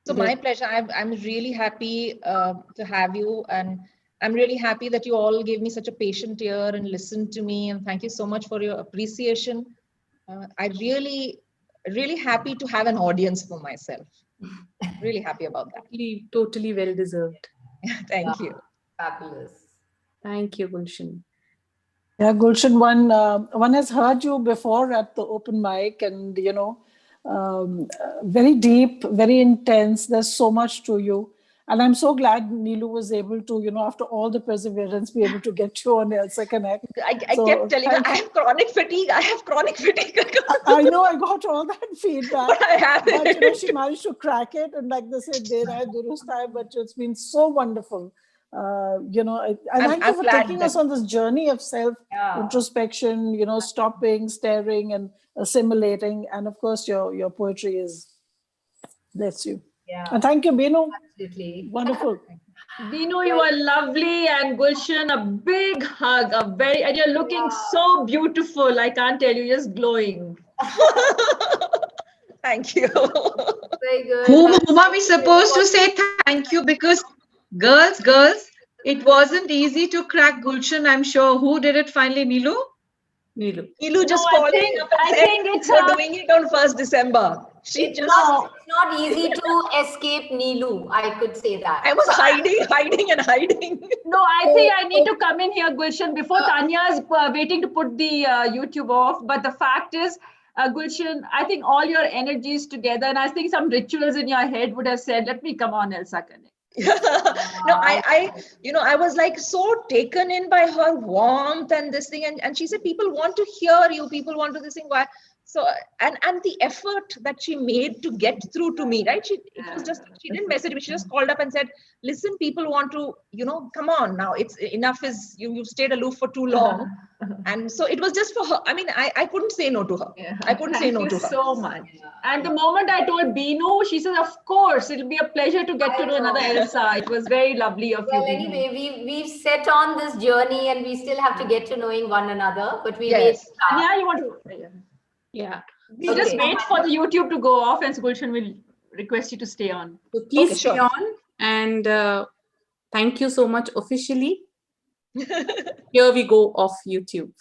So my pleasure. I'm really happy to have you, and I'm really happy that you all gave me such a patient ear and listened to me. And thank you so much for your appreciation. I really happy to have an audience for myself. Really happy about that. Totally well deserved. Thank you. Fabulous. Thank you, Gulshan. Yeah, Gulshan, one has heard you before at the open mic, and very deep, very intense. There's so much to you. And I'm so glad Neelu was able to, after all the perseverance, be able to get you on ELSAConnect. I kept telling her, I have chronic fatigue. I have chronic fatigue. I know, I got all that feedback. But I haven't. But, she managed to crack it. And like they said, but it's been so wonderful. And thank you for taking us on this journey of self-introspection, stopping, staring, and assimilating. And of course, your poetry is, bless you. Yeah. And thank you, Binu. Absolutely. Wonderful. Binu, you are lovely, and Gulshan, a big hug, and you're looking so beautiful. I can't tell you, just glowing. Thank you. Very good. Whom are we supposed to say thank you? Because girls, it wasn't easy to crack Gulshan, I'm sure. Who did it finally, Neelu? Neelu just called me up and I think it's doing it on 1st December. It's not easy to escape Neelu. I could say that. I was hiding. No, I think I need to come in here, Gulshan, before Tanya's waiting to put the YouTube off. But the fact is, Gulshan, I think all your energies together, and I think some rituals in your head would have said, let me come on ELSAConnect. No, I was like so taken in by her warmth and this thing, and she said people want to hear you, people want to this thing. Why? So and the effort that she made to get through to me, right? She didn't message me, she just called up and said, listen, people want to, come on now, it's enough, is you've stayed aloof for too long. And so it was just for her. I mean, I couldn't say no to her. I couldn't say no to her. Thank you so much. And the moment I told Binu, she said, of course, it'll be a pleasure to get to know another Elsa. It was very lovely of you. Well, anyway, we've set on this journey and we still have to get to knowing one another, but we made start. Yeah, you want to? Yeah. We'll just wait for the YouTube to go off, and Gulshan will request you to stay on. So please stay on, and thank you so much officially. Here we go off YouTube.